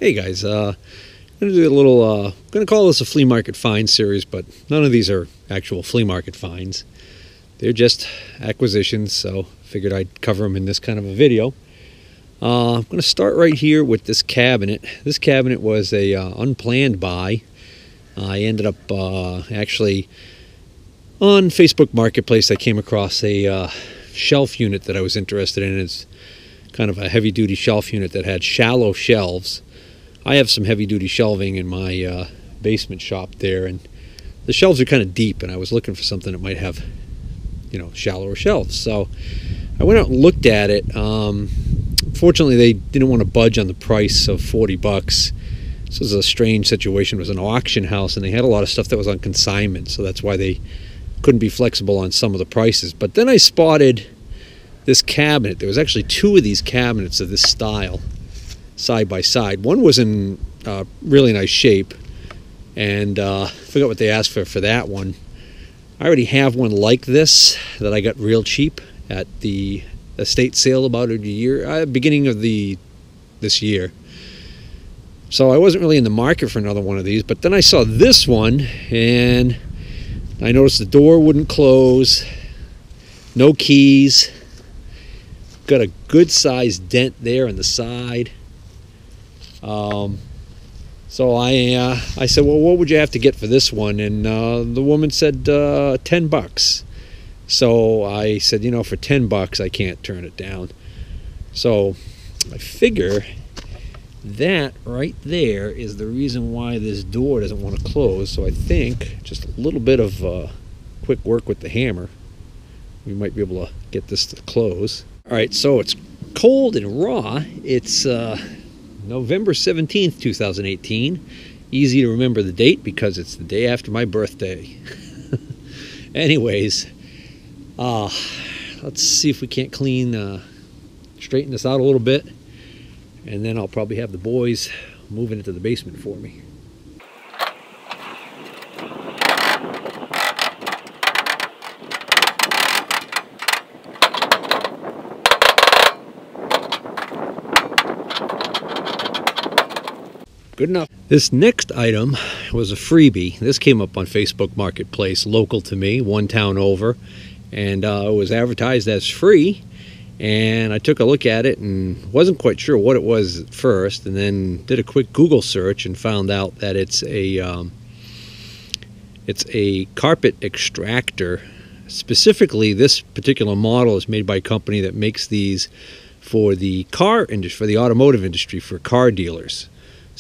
Hey guys, I'm gonna do a little. Gonna call this a flea market find series, but none of these are actual flea market finds. They're just acquisitions, so figured I'd cover them in this kind of a video. I'm gonna start right here with this cabinet. This cabinet was a unplanned buy. I ended up actually on Facebook Marketplace. I came across a shelf unit that I was interested in. It's kind of a heavy-duty shelf unit that had shallow shelves. I have some heavy-duty shelving in my basement shop there, and the shelves are kind of deep, and I was looking for something that might have, shallower shelves. So I went out and looked at it. Fortunately, they didn't want to budge on the price of 40 bucks. This was a strange situation. It was an auction house, and they had a lot of stuff that was on consignment, so that's why they couldn't be flexible on some of the prices. But then I spotted this cabinet. There was actually two of these cabinets of this style side by side. One was in really nice shape, and I forgot what they asked for that one. I already have one like this that I got real cheap at the estate sale about a year, beginning of this year. So I wasn't really in the market for another one of these, but then I saw this one, and I noticed the door wouldn't close, no keys, got a good sized dent there on the side. So I said, well, what would you have to get for this one? And the woman said 10 bucks. So I said, for 10 bucks I can't turn it down. So I figure that right there is the reason why this door doesn't want to close. So I think just a little bit of quick work with the hammer, we might be able to get this to close. All right, so it's cold and raw. It's November 17th, 2018. Easy to remember the date because it's the day after my birthday. Anyways, let's see if we can't straighten this out a little bit, and then I'll probably have the boys moving into the basement for me. Good enough. This next item was a freebie. This came up on Facebook Marketplace, local to me, one town over, and it was advertised as free. And I took a look at it and wasn't quite sure what it was at first, and then did a quick Google search and found out that it's a carpet extractor. Specifically, this particular model is made by a company that makes these for the car industry, for the automotive industry, for car dealers.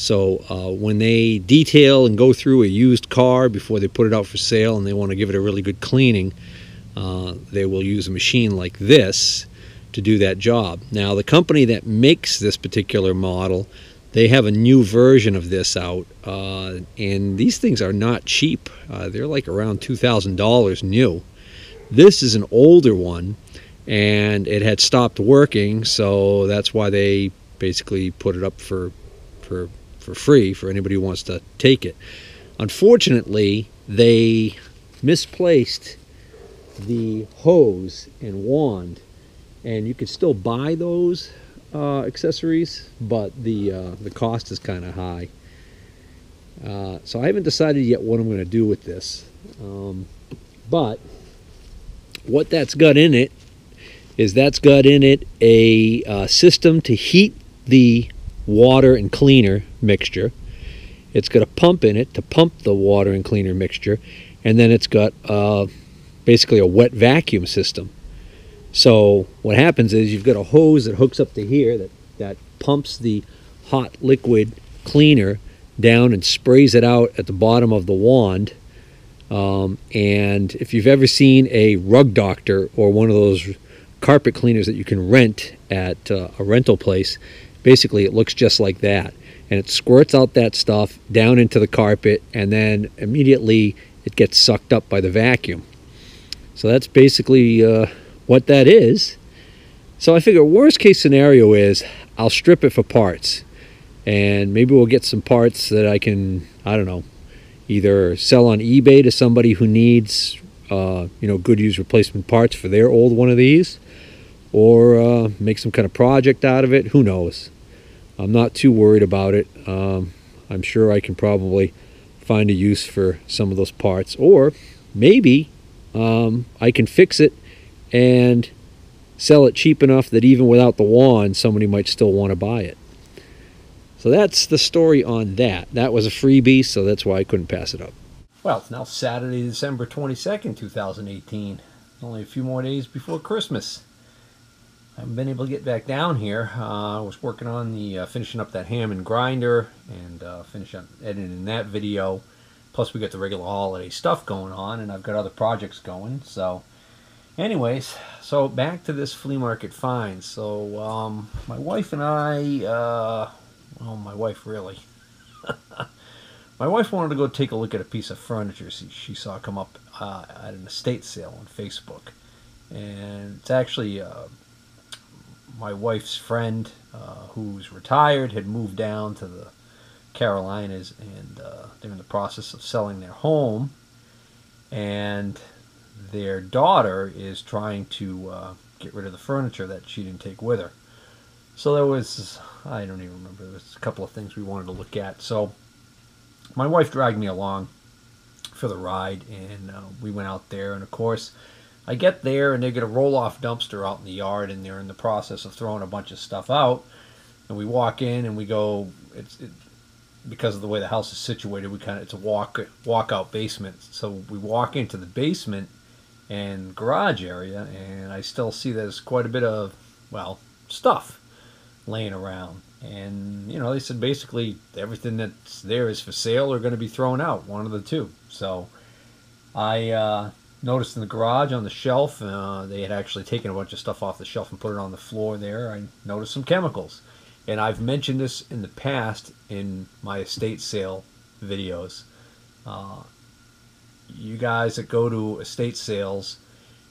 So when they detail and go through a used car before they put it out for sale and they want to give it a really good cleaning, they will use a machine like this to do that job. Now, the company that makes this particular model, they have a new version of this out, and these things are not cheap. They're like around $2,000 new. This is an older one, and it had stopped working, so that's why they basically put it up for free for anybody who wants to take it. Unfortunately, they misplaced the hose and wand, and you could still buy those accessories, but the cost is kind of high. So I haven't decided yet what I'm going to do with this, but what that's got in it is a system to heat the water and cleaner mixture. It's got a pump in it to pump the water and cleaner mixture, and then it's got basically a wet vacuum system. So what happens is you've got a hose that hooks up to here that pumps the hot liquid cleaner down and sprays it out at the bottom of the wand. And if you've ever seen a rug doctor or one of those carpet cleaners that you can rent at a rental place, basically it looks just like that, and it squirts out that stuff down into the carpet, and then immediately it gets sucked up by the vacuum. So that's basically what that is. So I figure worst case scenario is I'll strip it for parts, and maybe we'll get some parts that I can, I don't know, either sell on eBay to somebody who needs good used replacement parts for their old one of these, or make some kind of project out of it. Who knows? I'm not too worried about it. I'm sure I can probably find a use for some of those parts, or maybe I can fix it and sell it cheap enough that even without the wand, somebody might still want to buy it. So that's the story on that. That was a freebie, so that's why I couldn't pass it up. Well, it's now Saturday, December 22nd, 2018. Only a few more days before Christmas. I haven't been able to get back down here. I was working on the finishing up that ham and grinder and finishing up editing that video. Plus we got the regular holiday stuff going on, and I've got other projects going. So anyways, so back to this flea market find. So my wife and I, well, my wife really. My wife wanted to go take a look at a piece of furniture she saw come up at an estate sale on Facebook. And it's actually my wife's friend who's retired had moved down to the Carolinas, and they're in the process of selling their home. And their daughter is trying to get rid of the furniture that she didn't take with her. So there was, I don't even remember, there was a couple of things we wanted to look at. So my wife dragged me along for the ride, and we went out there. And of course, I get there, and they get a roll-off dumpster out in the yard, and they're in the process of throwing a bunch of stuff out. And we walk in, and we go. Because of the way the house is situated, it's a walk-out basement. So we walk into the basement and garage area, and I still see there's quite a bit of, well, stuff laying around. And you know, they said basically everything that's there is for sale or going to be thrown out, one of the two. So I noticed in the garage on the shelf, they had actually taken a bunch of stuff off the shelf and put it on the floor there. I noticed some chemicals, and I've mentioned this in the past in my estate sale videos. You guys that go to estate sales,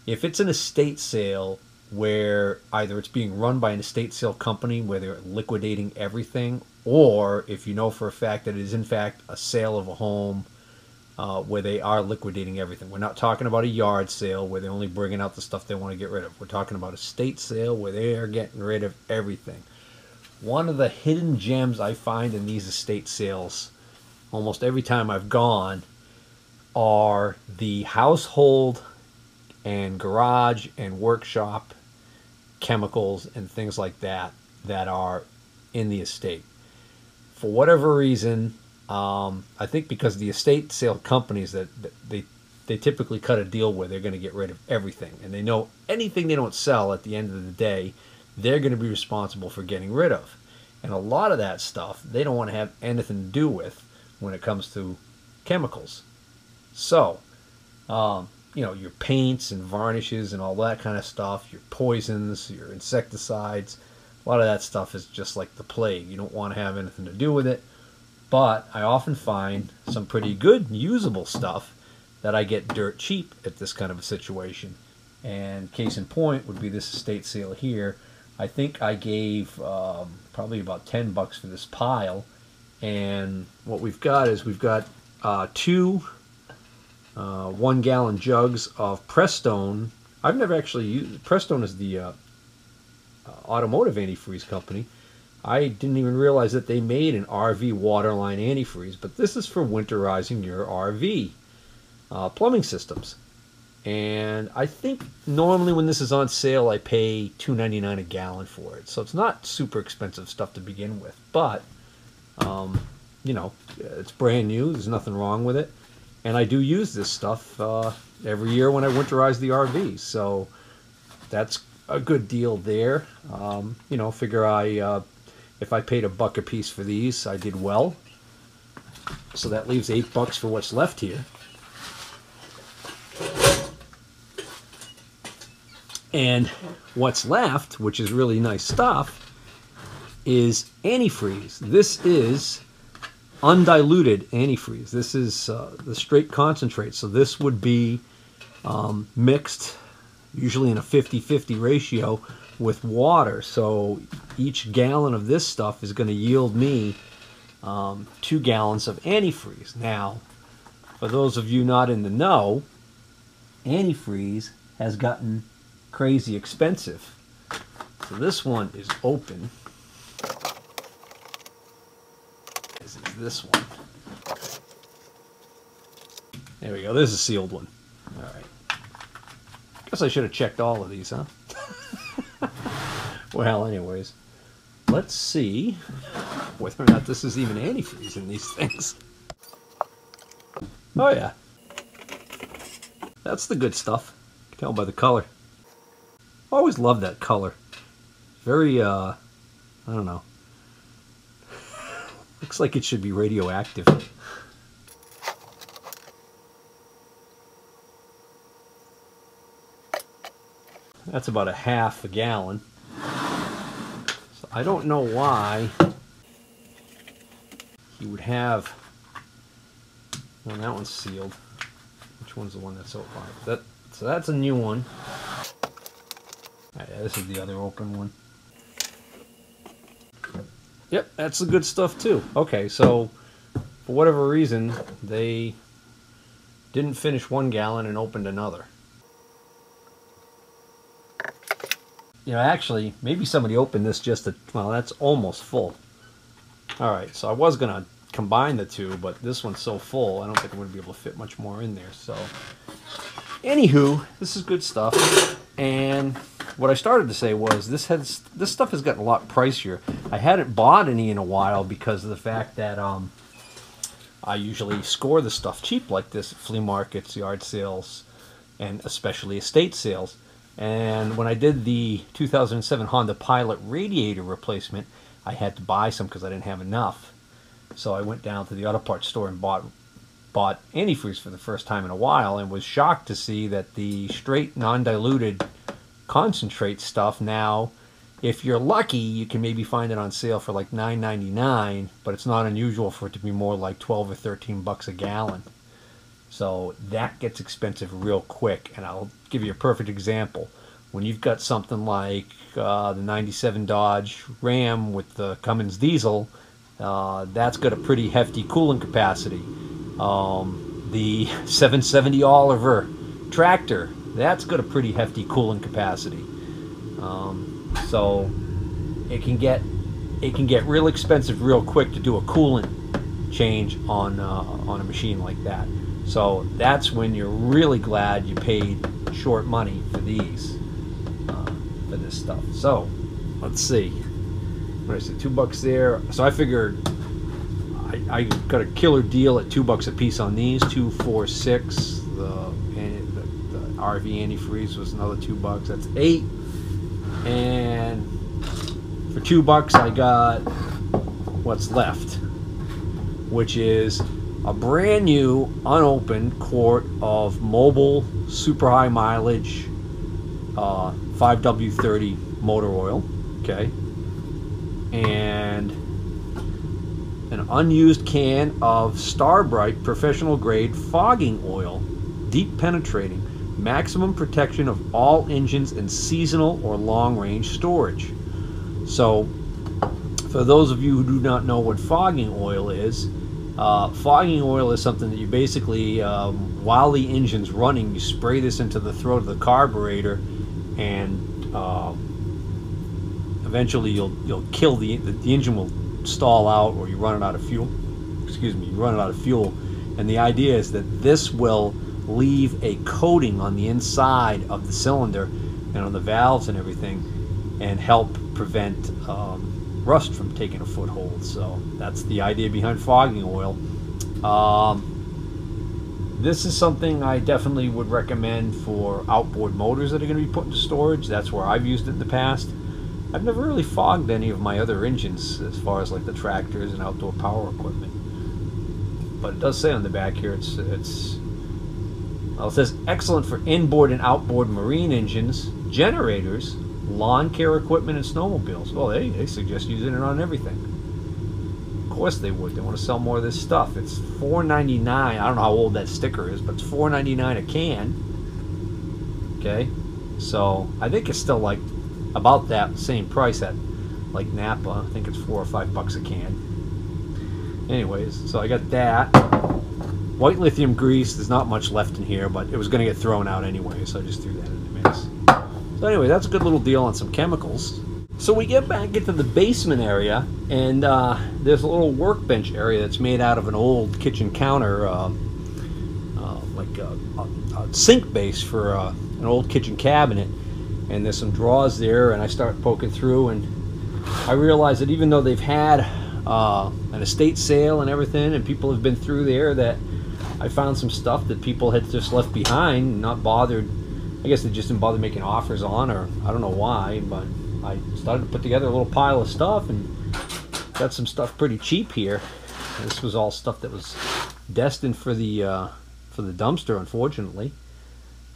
if it's an estate sale where either it's being run by an estate sale company where they're liquidating everything, or if you know for a fact that it is in fact a sale of a home where they are liquidating everything. We're not talking about a yard sale where they're only bringing out the stuff they want to get rid of. We're talking about a estate sale where they are getting rid of everything. One of the hidden gems I find in these estate sales almost every time I've gone are the household and garage and workshop chemicals and things like that that are in the estate. For whatever reason, I think because the estate sale companies that they typically cut a deal where they're going to get rid of everything, and they know anything they don't sell at the end of the day, they're going to be responsible for getting rid of. And a lot of that stuff they don't want to have anything to do with when it comes to chemicals. So, you know, your paints and varnishes and all that kind of stuff, your poisons, your insecticides, a lot of that stuff is just like the plague. You don't want to have anything to do with it. But I often find some pretty good usable stuff that I get dirt cheap at this kind of a situation. And case in point would be this estate sale here. I think I gave probably about $10 for this pile. And what we've got is we've got two 1-gallon jugs of Prestone. I've never actually used Prestone. Is the automotive antifreeze company. I didn't even realize that they made an RV waterline antifreeze, but this is for winterizing your RV plumbing systems. And I think normally when this is on sale, I pay $2.99 a gallon for it. So it's not super expensive stuff to begin with, but you know, it's brand new. There's nothing wrong with it. And I do use this stuff every year when I winterize the RV. So that's a good deal there. You know, figure if I paid $1 a piece for these, I did well. So that leaves $8 for what's left here. And what's left, which is really nice stuff, is antifreeze. This is undiluted antifreeze. This is the straight concentrate. So this would be mixed, usually in a 50-50 ratio, with water. So each gallon of this stuff is going to yield me 2 gallons of antifreeze. Now, for those of you not in the know, antifreeze has gotten crazy expensive. So this one is open. this one. There we go. There's a sealed one. All right. Guess I should have checked all of these, huh? Well, anyways, let's see whether or not this is even antifreeze in these things. Oh yeah, that's the good stuff. You can tell by the color. Always love that color. Very, I don't know. Looks like it should be radioactive. That's about a half a gallon. So I don't know why he would have. Well, that one's sealed. Which one's the one that's open? So that's a new one. Right, this is the other open one. Yep, that's the good stuff too. Okay, so for whatever reason, they didn't finish 1 gallon and opened another. You know, actually, maybe somebody opened this just to, well, that's almost full. Alright, so I was going to combine the two, but this one's so full, I don't think I'm going to be able to fit much more in there. So, anywho, this is good stuff. And what I started to say was this stuff has gotten a lot pricier. I hadn't bought any in a while because of the fact that I usually score the stuff cheap like this at flea markets, yard sales, and especially estate sales. And when I did the 2007 Honda Pilot radiator replacement, I had to buy some because I didn't have enough. So I went down to the auto parts store and bought antifreeze for the first time in a while, and was shocked to see that the straight non-diluted concentrate stuff now, if you're lucky, you can maybe find it on sale for like $9.99, but it's not unusual for it to be more like 12 or 13 bucks a gallon. So that gets expensive real quick, and I'll give you a perfect example. When you've got something like the 97 Dodge Ram with the Cummins diesel, that's got a pretty hefty cooling capacity. The 770 Oliver tractor, that's got a pretty hefty cooling capacity. So it can get real expensive real quick to do a coolant change on a machine like that. So that's when you're really glad you paid short money for these, for this stuff. So let's see. What did I say? $2 there. So I figured I got a killer deal at $2 a piece on these. 2, 4, 6. The RV antifreeze was another $2. That's 8. And for $2 I got what's left, which is a brand new unopened quart of Mobil super high mileage 5W30 motor oil, okay, and an unused can of Starbright professional grade fogging oil, deep penetrating, maximum protection of all engines in seasonal or long range storage. So for those of you who do not know what fogging oil is something that you basically, while the engine's running, you spray this into the throat of the carburetor, and eventually you'll kill the engine will stall out, or you run it out of fuel. Excuse me, you run it out of fuel. And the idea is that this will leave a coating on the inside of the cylinder and on the valves and everything, and help prevent rust from taking a foothold. So that's the idea behind fogging oil. This is something I definitely would recommend for outboard motors that are going to be put into storage. That's where I've used it in the past. I've never really fogged any of my other engines as far as like the tractors and outdoor power equipment. But it does say on the back here, it says excellent for inboard and outboard marine engines, generators, lawn care equipment, and snowmobiles. Well, they suggest using it on everything. Of course they would. They want to sell more of this stuff. It's $4.99. I don't know how old that sticker is, but it's $4.99 a can. Okay, so I think it's still like about that same price at like Napa. I think it's $4 or $5 a can. Anyways, so I got that. White lithium grease. There's not much left in here, but it was going to get thrown out anyway, so I just threw that in the mix. So anyway, that's a good little deal on some chemicals. So we get back into the basement area, and there's a little workbench area that's made out of an old kitchen counter, like a sink base for an old kitchen cabinet. And there's some drawers there, and I start poking through, and I realize that even though they've had an estate sale and everything, and people have been through there, that I found some stuff that people had just left behind, not bothered. I guess they just didn't bother making offers on, or I don't know why, but I started to put together a little pile of stuff and got some stuff pretty cheap here. This was all stuff that was destined for the dumpster, unfortunately.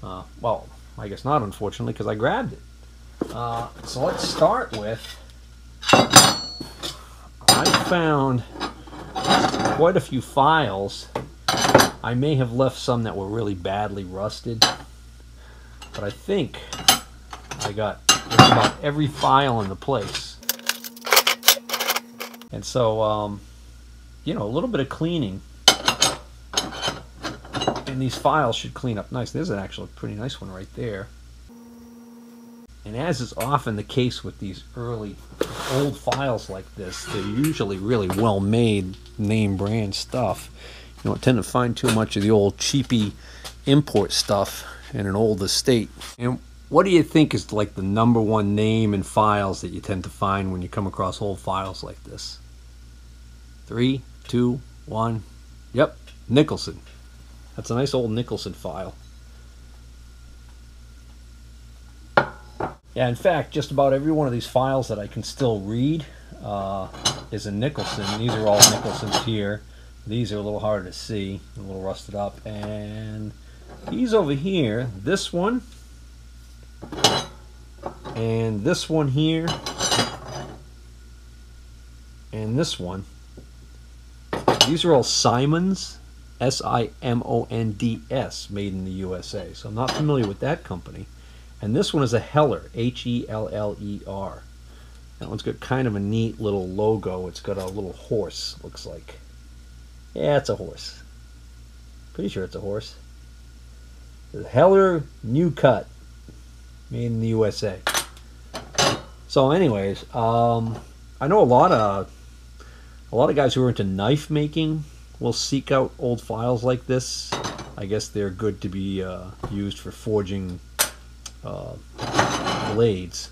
Well, I guess not unfortunately, because I grabbed it. So let's start with, I found quite a few files. I may have left some that were really badly rusted, but I think I got just about every file in the place. And so, you know, a little bit of cleaning, and these files should clean up nice. There's an actually pretty nice one right there. And as is often the case with these old files like this, they're usually really well made, name brand stuff. You don't tend to find too much of the old cheapy import stuff in an old estate. And what do you think is like the #1 name in files that you tend to find when you come across old files like this? 3, 2, 1. Yep, Nicholson. That's a nice old Nicholson file. Yeah, in fact, just about every one of these files that I can still read is a Nicholson. These are all Nicholsons here. These are a little harder to see, a little rusted up. And these over here, this one, and this one here, and this one. These are all Simons, S-I-M-O-N-D-S, made in the USA. So I'm not familiar with that company. And this one is a Heller, H-E-L-L-E-R. That one's got kind of a neat little logo. It's got a little horse, looks like. Yeah, it's a horse. Pretty sure it's a horse. The Heller New Cut, made in the USA. So anyways, I know a lot of guys who are into knife making will seek out old files like this. I guess they're good to be used for forging blades.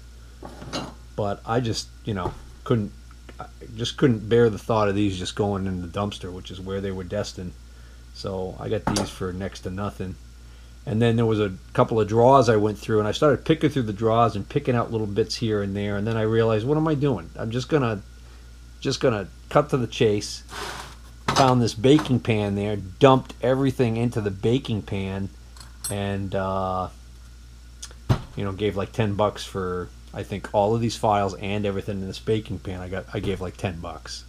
But I just, you know, couldn't bear the thought of these just going in the dumpster, which is where they were destined. So I got these for next to nothing. And then there was a couple of drawers I went through, and I started picking through the drawers and picking out little bits here and there. And then I realized, what am I doing? I'm just gonna cut to the chase. Found this baking pan there, dumped everything into the baking pan, and you know, gave like $10 for, I think, all of these files and everything in this baking pan. I gave like $10,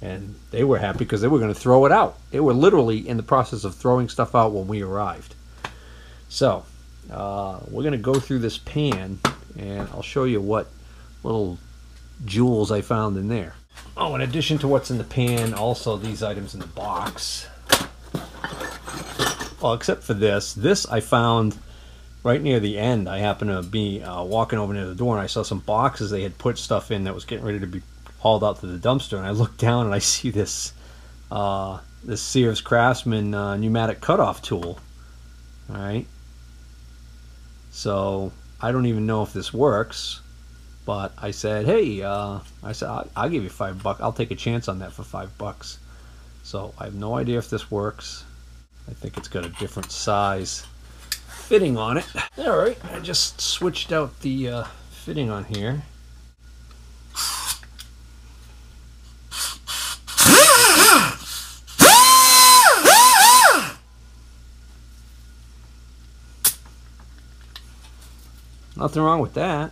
and they were happy because they were going to throw it out. They were literally in the process of throwing stuff out when we arrived. So we're going to go through this pan, and I'll show you what little jewels I found in there. Oh, in addition to what's in the pan, also these items in the box. Well, except for this. This I found right near the end. I happened to be walking over near the door, and I saw some boxes they had put stuff in that was getting ready to be hauled out to the dumpster. And I looked down and I see this this Sears Craftsman pneumatic cutoff tool. All right. So I don't even know if this works, but I said, hey, I said I'll give you $5. I'll take a chance on that for $5. So I have no idea if this works. I think it's got a different size fitting on it. All right, I just switched out the fitting on here. Nothing wrong with that.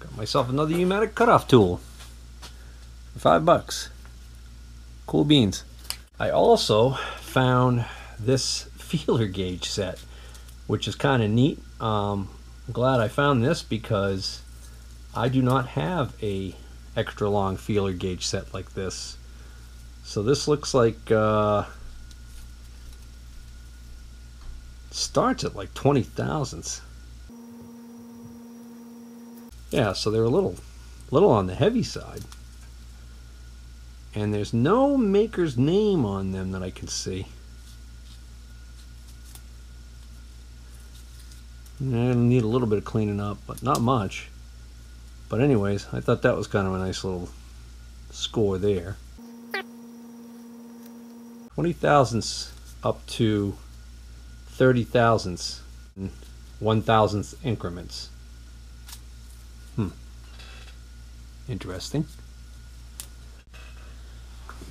Got myself another pneumatic cutoff tool for $5. Cool beans. I also found this feeler gauge set, which is kind of neat. I'm glad I found this because I do not have a extra long feeler gauge set like this. So this looks like starts at like 20 thousandths. Yeah, so they're a little on the heavy side. And there's no maker's name on them that I can see. I need a little bit of cleaning up, but not much. But anyways, I thought that was kind of a nice little score there. 20 thousandths up to 30 thousandths in 1,000th increments. Interesting.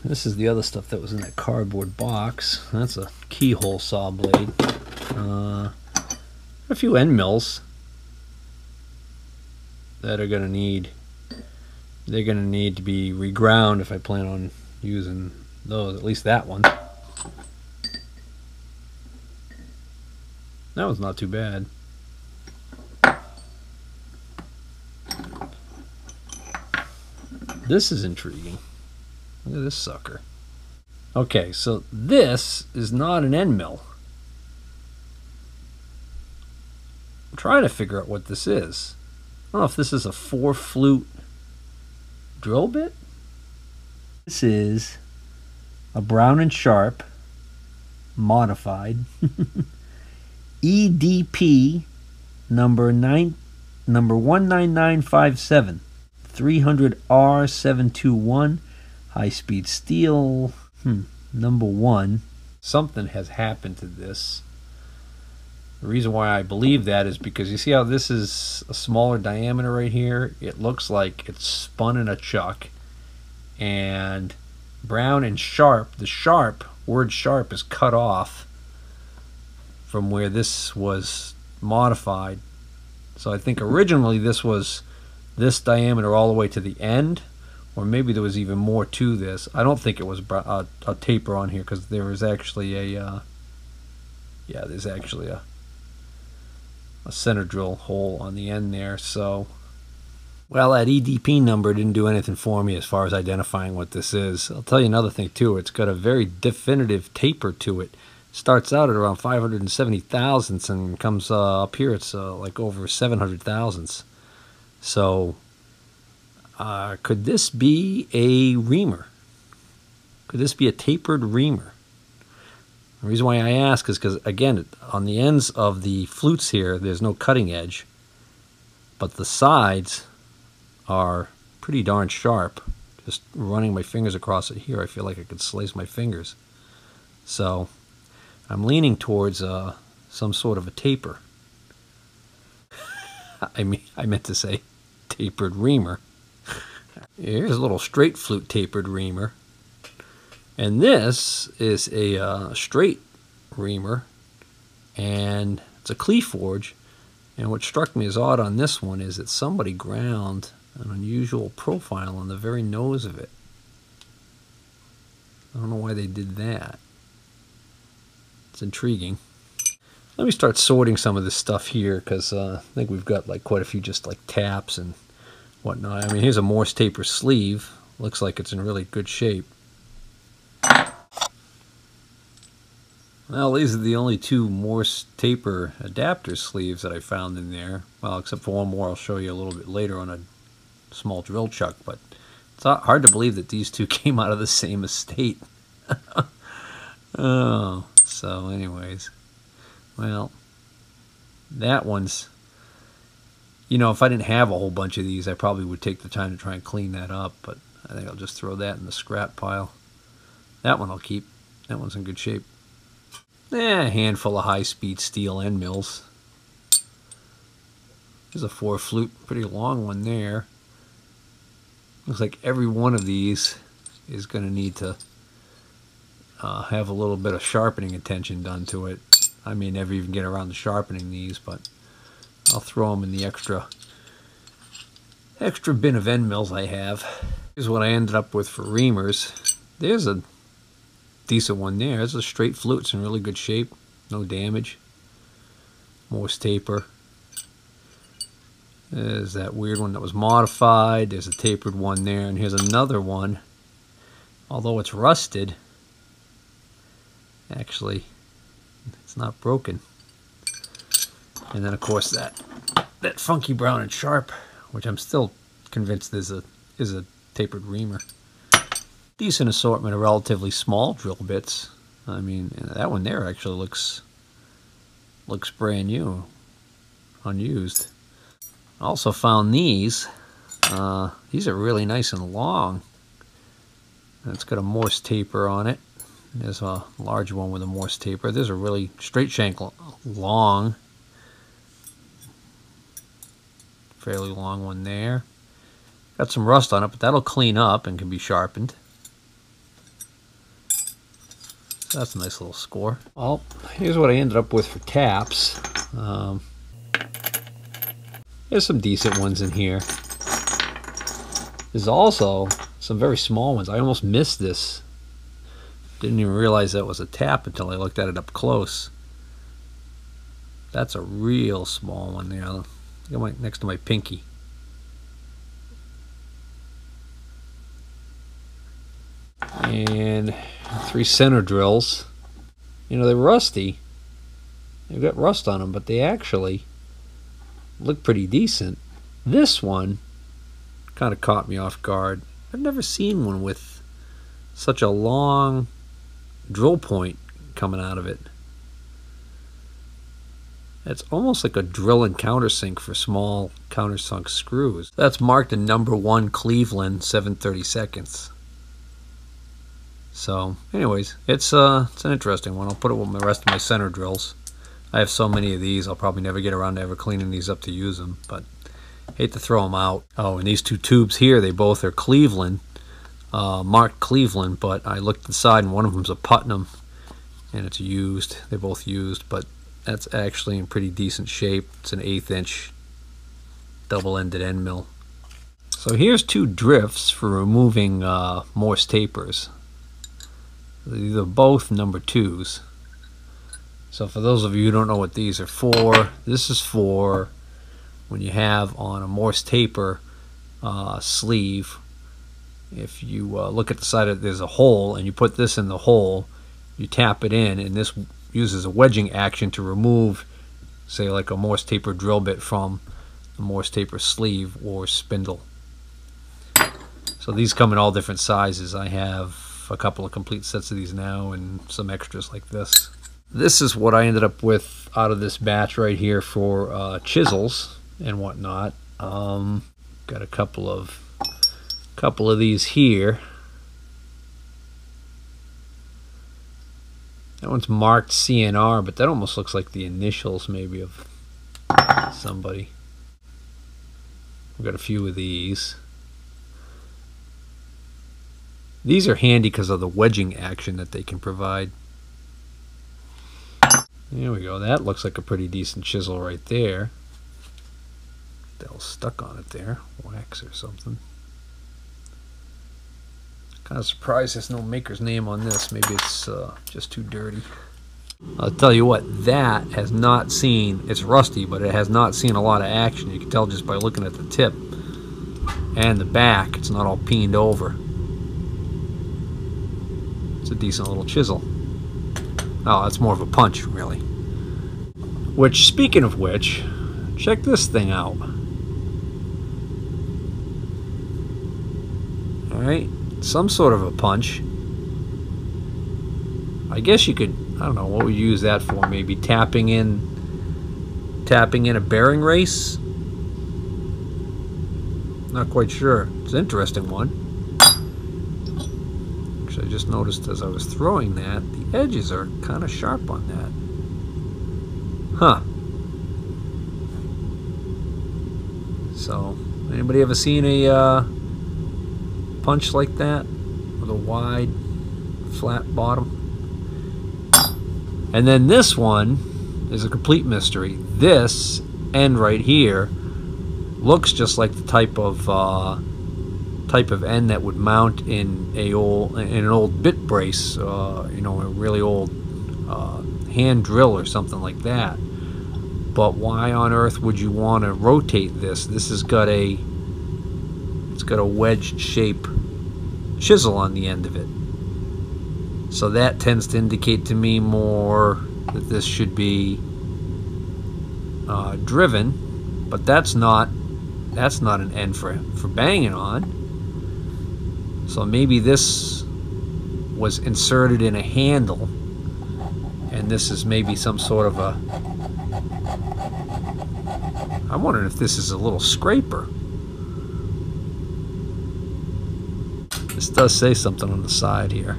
This is the other stuff that was in that cardboard box. That's a keyhole saw blade. A few end mills that are gonna need. They're gonna need to be reground if I plan on using those. At least that one. That one's not too bad. This is intriguing. Look at this sucker. Okay, so this is not an end mill. I'm trying to figure out what this is. I don't know if this is a 4-flute drill bit. This is a Brown and Sharp modified EDP number 19957 300R721 high-speed steel. Number 1. Something has happened to this. The reason why I believe that is because you see how this is a smaller diameter right here? It looks like it's spun in a chuck. And Brown and Sharp, the sharp, word sharp is cut off from where this was modified. So I think originally this was this diameter all the way to the end, or maybe there was even more to this. I don't think it was a taper on here, because there is actually a there's actually a center drill hole on the end there. So, well, that EDP number didn't do anything for me as far as identifying what this is. I'll tell you another thing too. It's got a very definitive taper to it. Starts out at around 570 thousandths and comes up here. It's like over 700 thousandths. So, could this be a reamer? Could this be a tapered reamer? The reason why I ask is because, again, on the ends of the flutes here, there's no cutting edge, but the sides are pretty darn sharp. Just running my fingers across it here, I feel like I could slice my fingers. So, I'm leaning towards some sort of a taper. I meant to say tapered reamer. Here's a little straight flute tapered reamer. And this is a straight reamer. And it's a clee forge. And what struck me as odd on this one is that somebody ground an unusual profile on the very nose of it. I don't know why they did that. It's intriguing. Let me start sorting some of this stuff here, because I think we've got like quite a few just like taps and whatnot. I mean, here's a Morse taper sleeve. Looks like it's in really good shape. Well, these are the only 2 Morse taper adapter sleeves that I found in there. Well, except for one more I'll show you a little bit later on a small drill chuck. But it's hard to believe that these 2 came out of the same estate. Oh, so anyways. Well, that one's, you know, if I didn't have a whole bunch of these, I probably would take the time to try and clean that up, but I think I'll just throw that in the scrap pile. That one I'll keep. That one's in good shape. A handful of high-speed steel end mills. There's a 4-flute, pretty long one there. Looks like every one of these is going to need to have a little bit of sharpening attention done to it. I may never even get around to sharpening these, but I'll throw them in the extra bin of end mills I have. Here's what I ended up with for reamers. There's a decent one there. There's a straight flute. It's in really good shape. No damage. Morse taper. There's that weird one that was modified. There's a tapered one there. And here's another one. Although it's rusted, actually, it's not broken. And then, of course, that funky Brown and Sharp which I'm still convinced is a tapered reamer. Decent assortment of relatively small drill bits. I mean, that one there actually looks brand new, unused. I also found these. These are really nice and long. It's got a Morse taper on it. There's a large one with a Morse taper. There's a really straight shank long, fairly long one there. Got some rust on it, but that'll clean up and can be sharpened. So that's a nice little score. Well, here's what I ended up with for taps. There's some decent ones in here. There's also some very small ones. I almost missed this. Didn't even realize that was a tap until I looked at it up close. That's a real small one there. Next to my pinky. And 3 center drills. You know, they're rusty. They've got rust on them, but they actually look pretty decent. This one kind of caught me off guard. I've never seen one with such a long drill point coming out of it. It's almost like a drill and countersink for small countersunk screws. That's marked in number 1 Cleveland 7/32. So anyways, it's an interesting one. I'll put it with the rest of my center drills. I have so many of these, I'll probably never get around to ever cleaning these up to use them, but hate to throw them out. Oh, and these 2 tubes here, they both are Cleveland, marked Cleveland, but I looked inside and one of them's a Putnam, and it's used. They're both used, but that's actually in pretty decent shape. It's an 1/8 inch double-ended end mill. So here's 2 drifts for removing Morse tapers. These are both number 2s. So for those of you who don't know what these are for, this is for when you have on a Morse taper sleeve. If you look at the side of it, there's a hole, and you put this in the hole, you tap it in, and this uses a wedging action to remove, say, like a Morse taper drill bit from the Morse taper sleeve or spindle. So these come in all different sizes. I have a couple of complete sets of these now and some extras like this. This is what I ended up with out of this batch right here for chisels and whatnot. Got a couple of these here. That one's marked CNR, but that almost looks like the initials maybe of somebody. We've got a few of these. These are handy because of the wedging action that they can provide. There we go. That looks like a pretty decent chisel right there. That was stuck on it there. Wax or something. Kind of surprised there's no maker's name on this. Maybe it's just too dirty. I'll tell you what, that has not seen, it's rusty, but it has not seen a lot of action. You can tell just by looking at the tip and the back. It's not all peened over. A decent little chisel. Oh, that's more of a punch, really. Which, speaking of which, check this thing out. Alright, some sort of a punch. I guess you could, I don't know, what would you use that for? Maybe tapping in a bearing race? Not quite sure. It's an interesting one. I just noticed as I was throwing that, the edges are kind of sharp on that. Huh. So, anybody ever seen a punch like that? With a wide, flat bottom? And then this one is a complete mystery. This end right here looks just like the type of end that would mount in an old bit brace, you know, a really old hand drill or something like that. But why on earth would you want to rotate this? This has got a wedged shape chisel on the end of it. So that tends to indicate to me more that this should be driven, but that's not that's not an end for banging on. So maybe this was inserted in a handle, and this is maybe some sort of a... I'm wondering if this is a little scraper. This does say something on the side here.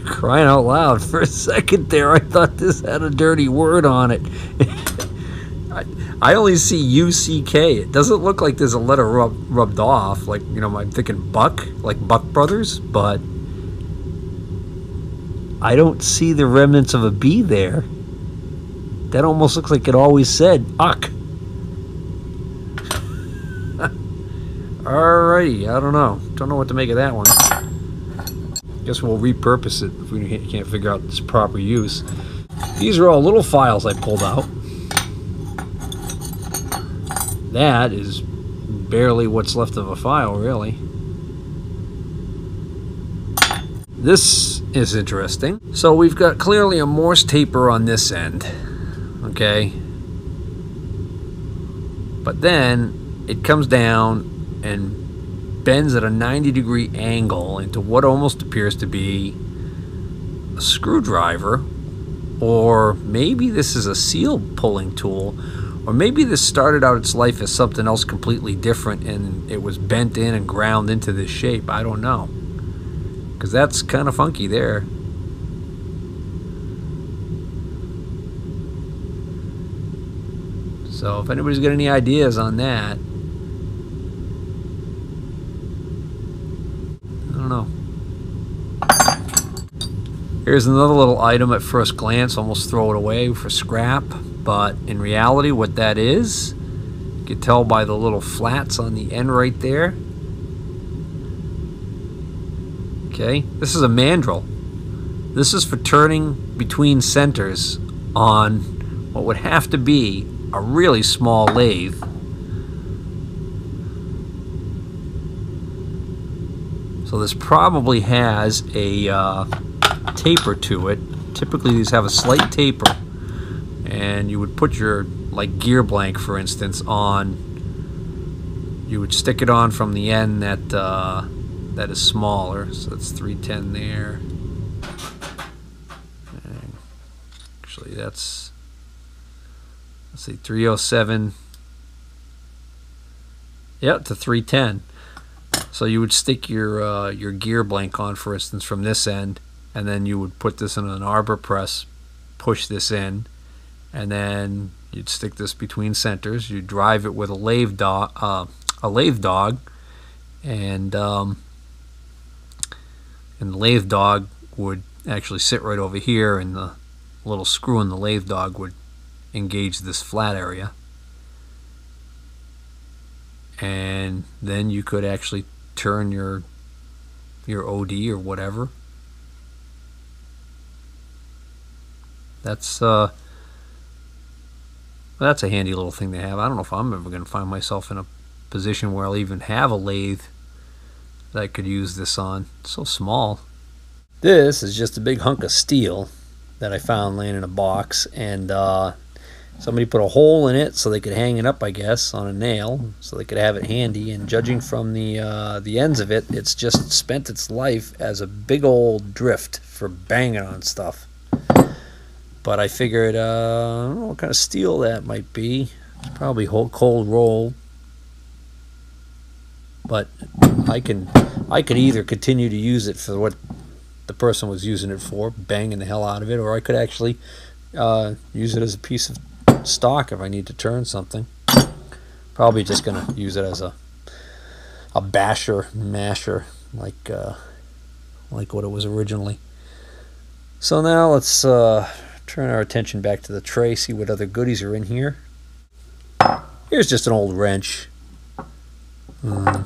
Crying out loud, for a second there I thought this had a dirty word on it. I only see U-C-K. It doesn't look like there's a letter rubbed off, like, you know, I'm thinking Buck, like Buck Brothers, but I don't see the remnants of a B there. That almost looks like it always said Uck. Alrighty, I don't know. Don't know what to make of that one. Guess we'll repurpose it if we can't figure out its proper use. These are all little files I pulled out. That is barely what's left of a file, really. This is interesting. So we've got clearly a Morse taper on this end, okay? But then it comes down and bends at a 90-degree angle into what almost appears to be a screwdriver, or maybe this is a seal pulling tool, or maybe this started out its life as something else completely different and it was bent in and ground into this shape. I don't know, because that's kind of funky there. So if anybody's got any ideas on that, know. Here's another little item at first glance, almost throw it away for scrap, but in reality what that is, you can tell by the little flats on the end right there. Okay, this is a mandrel. This is for turning between centers on what would have to be a really small lathe. So this probably has a taper to it. Typically these have a slight taper, and you would put your, like, gear blank for instance on, you would stick it on from the end that that is smaller. So that's 310 there. And actually that's, let's see, 307, yeah, to 310. So you would stick your gear blank on, for instance, from this end, and then you would put this in an arbor press, push this in, and then you'd stick this between centers. You'd drive it with a lathe dog, and the lathe dog would actually sit right over here, and the little screw in the lathe dog would engage this flat area, and then you could actually turn your OD or whatever. That's a handy little thing to have. I don't know if I'm ever going to find myself in a position where I'll even have a lathe that I could use this on. It's so small. This is just a big hunk of steel that I found laying in a box, and somebody put a hole in it so they could hang it up, I guess, on a nail, so they could have it handy. And judging from the ends of it, it's just spent its life as a big old drift for banging on stuff. But I figured, I don't know what kind of steel that might be. It's probably cold roll. But I could either continue to use it for what the person was using it for, banging the hell out of it, or I could actually use it as a piece of stock if I need to turn something. Probably just gonna use it as a masher, like what it was originally. So now let's turn our attention back to the tray, see what other goodies are in here. Here's just an old wrench. I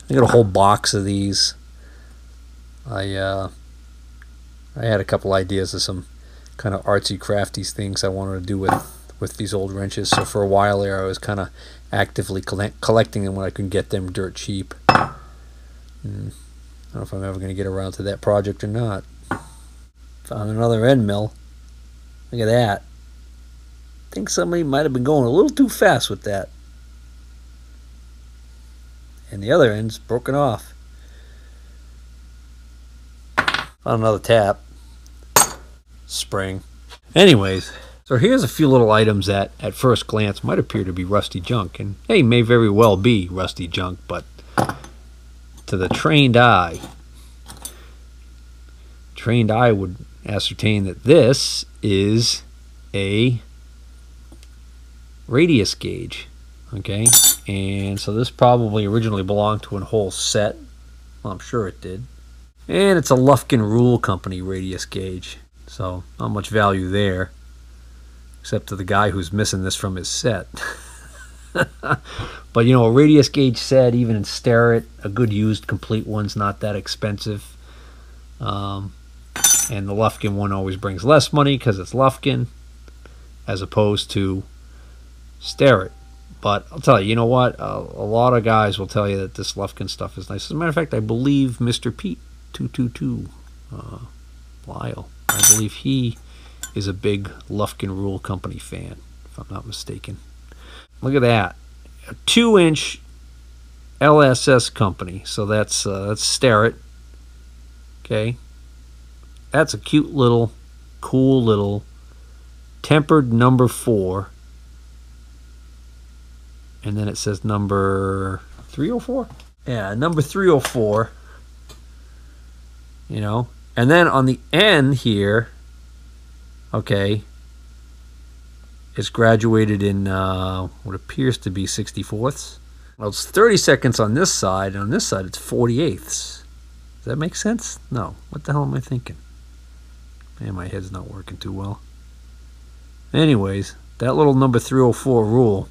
got a whole box of these. I had a couple ideas of some kind of artsy crafty things I wanted to do with these old wrenches. So for a while there I was kind of actively collecting them when I could get them dirt cheap. I don't know if I'm ever going to get around to that project or not. Found another end mill. Look at that. think somebody might have been going a little too fast with that. And the other end's broken off. On another tap. Spring. Anyways, so here's a few little items that at first glance might appear to be rusty junk. And hey, may very well be rusty junk, but to the trained eye would ascertain that this is a radius gauge. Okay, and so this probably originally belonged to a whole set. Well, I'm sure it did. And it's a Lufkin Rule Company radius gauge, so not much value there, except to the guy who's missing this from his set. But you know, a radius gauge set, even in Starrett, a good used complete one's not that expensive. And the Lufkin one always brings less money because it's Lufkin, as opposed to Starrett. But I'll tell you, you know what? A lot of guys will tell you that this Lufkin stuff is nice. As a matter of fact, I believe Mr. Pete 222 Lyle, I believe he is a big Lufkin Rule Company fan, if I'm not mistaken. Look at that, a 2-inch LSS company. So that's Starrett. Okay, that's a cute little, cool little tempered number 4. And then it says number 304. Yeah, number 304. You know, and then on the end here, okay, it's graduated in what appears to be 64ths. Well, it's 30 seconds on this side, and on this side it's 48ths. Does that make sense? No. What the hell am I thinking? Man, my head's not working too well. Anyways, that little number 304 rule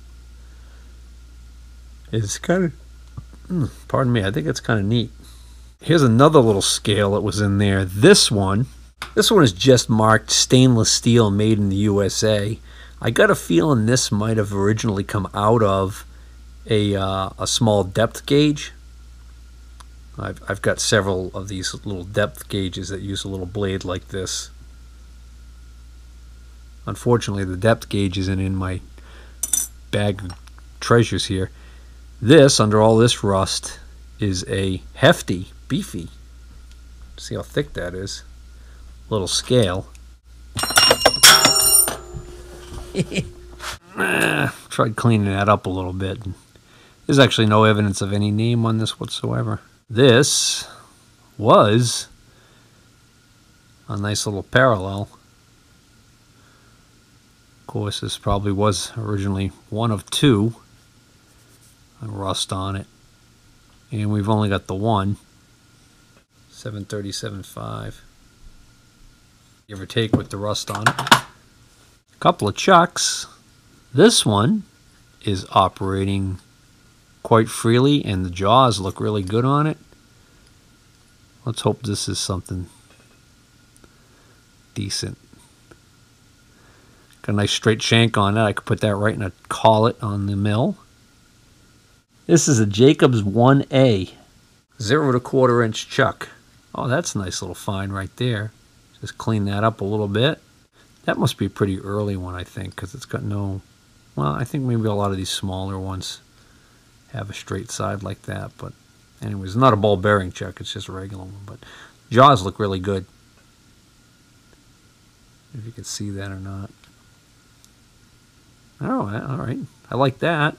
is kind of, pardon me, I think it's kind of neat. Here's another little scale that was in there. This one is just marked stainless steel, made in the USA. I got a feeling this might have originally come out of a small depth gauge. I've got several of these little depth gauges that use a little blade like this. Unfortunately, the depth gauge isn't in my bag of treasures here. This, under all this rust, is a hefty, beefy, see how thick that is, little scale. Tried cleaning that up a little bit. There's actually no evidence of any name on this whatsoever. This was a nice little parallel. Of course, this probably was originally one of 2. Rust on it, and we've only got the one. 737.5, give or take, with the rust on it. A couple of chucks. This one is operating quite freely, and the jaws look really good on it. Let's hope this is something decent. Got a nice straight shank on it. I could put that right in a collet on the mill. This is a Jacobs 1A, 0 1/4 inch chuck. Oh, that's a nice little find right there. Just clean that up a little bit. That must be a pretty early one, I think, because it's got no, well, I think maybe a lot of these smaller ones have a straight side like that. But anyways, not a ball bearing chuck, it's just a regular one. But jaws look really good. If you can see that or not. Oh, all right. I like that.